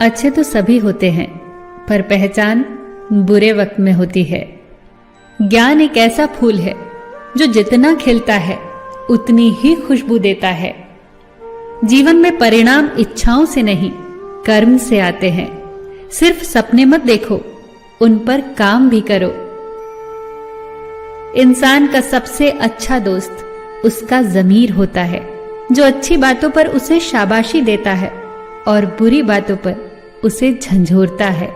अच्छे तो सभी होते हैं, पर पहचान बुरे वक्त में होती है। ज्ञान एक ऐसा फूल है जो जितना खिलता है उतनी ही खुशबू देता है। जीवन में परिणाम इच्छाओं से नहीं, कर्म से आते हैं। सिर्फ सपने मत देखो, उन पर काम भी करो। इंसान का सबसे अच्छा दोस्त उसका ज़मीर होता है, जो अच्छी बातों पर उसे शाबाशी देता है और बुरी बातों पर उसे झंझोरता है।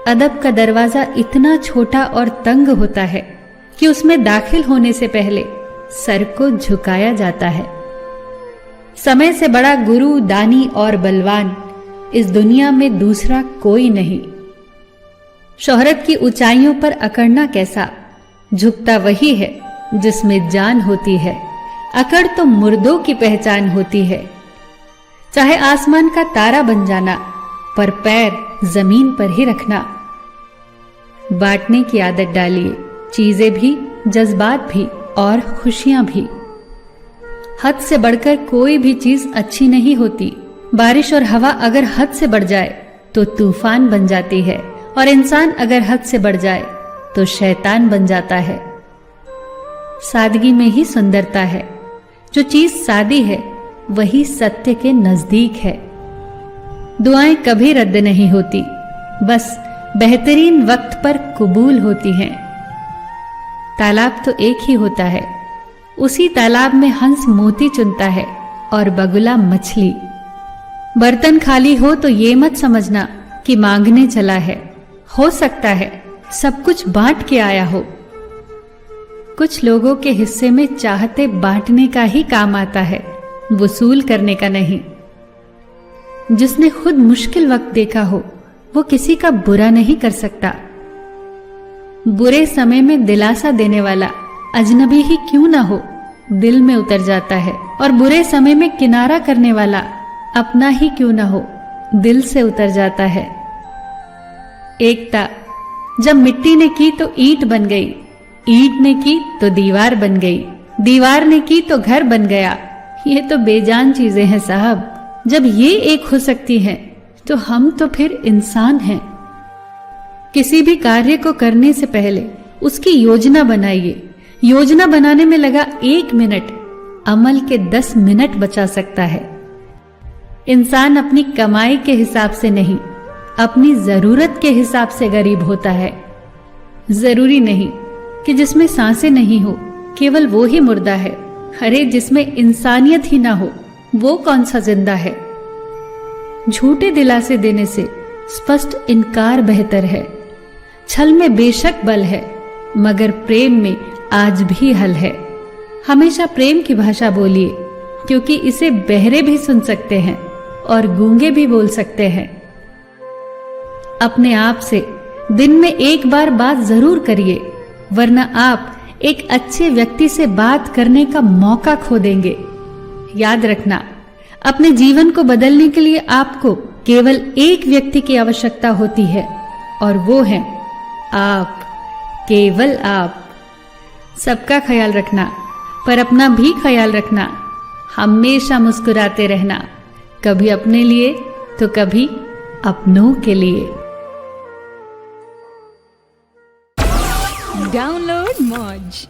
अदब का दरवाजा इतना छोटा और तंग होता है कि उसमें दाखिल होने से पहले सर को झुकाया जाता है। समय से बड़ा गुरु, दानी और बलवान इस दुनिया में दूसरा कोई नहीं। शोहरत की ऊंचाइयों पर अकड़ना कैसा, झुकता वही है जिसमें जान होती है। अकड़ तो मुर्दों की पहचान होती है। चाहे आसमान का तारा बन जाना, पर पैर जमीन पर ही रखना। बांटने की आदत डालिए, चीजें भी, जज्बात भी और खुशियां भी। हद से बढ़कर कोई भी चीज अच्छी नहीं होती। बारिश और हवा अगर हद से बढ़ जाए तो तूफान बन जाती है, और इंसान अगर हद से बढ़ जाए तो शैतान बन जाता है। सादगी में ही सुंदरता है। जो चीज सादी है वही सत्य के नजदीक है। दुआएं कभी रद्द नहीं होती, बस बेहतरीन वक्त पर कबूल होती हैं। तालाब तो एक ही होता है, उसी तालाब में हंस मोती चुनता है और बगुला मछली। बर्तन खाली हो तो ये मत समझना कि मांगने चला है। हो सकता है सब कुछ बांट के आया हो। कुछ लोगों के हिस्से में चाहते बांटने का ही काम आता है, वसूल करने का नहीं। जिसने खुद मुश्किल वक्त देखा हो वो किसी का बुरा नहीं कर सकता। बुरे समय में दिलासा देने वाला अजनबी ही क्यों ना हो, दिल में उतर जाता है, और बुरे समय में किनारा करने वाला अपना ही क्यों ना हो, दिल से उतर जाता है। एकता जब मिट्टी ने की तो ईंट बन गई, ईंट ने की तो दीवार बन गई, दीवार ने की तो घर बन गया। ये तो बेजान चीजें हैं साहब। जब ये एक हो सकती हैं तो हम तो फिर इंसान हैं। किसी भी कार्य को करने से पहले उसकी योजना बनाइए। योजना बनाने में लगा 1 मिनट अमल के 10 मिनट बचा सकता है। इंसान अपनी कमाई के हिसाब से नहीं, अपनी जरूरत के हिसाब से गरीब होता है। जरूरी नहीं कि जिसमें सांसें नहीं हो केवल वो ही मुर्दा है। अरे जिसमें इंसानियत ही ना हो वो कौन सा जिंदा है। झूठे दिलासे देने से स्पष्ट इनकार बेहतर है। छल में बेशक बल है, मगर प्रेम में आज भी हल है। हमेशा प्रेम की भाषा बोलिए, क्योंकि इसे बहरे भी सुन सकते हैं और गूंगे भी बोल सकते हैं। अपने आप से दिन में 1 बार बात जरूर करिए, वरना आप एक अच्छे व्यक्ति से बात करने का मौका खो देंगे। याद रखना, अपने जीवन को बदलने के लिए आपको केवल एक व्यक्ति की आवश्यकता होती है, और वो है आप, केवल आप। सबका ख्याल रखना, पर अपना भी ख्याल रखना। हमेशा मुस्कुराते रहना, कभी अपने लिए तो कभी अपनों के लिए। Download Moj.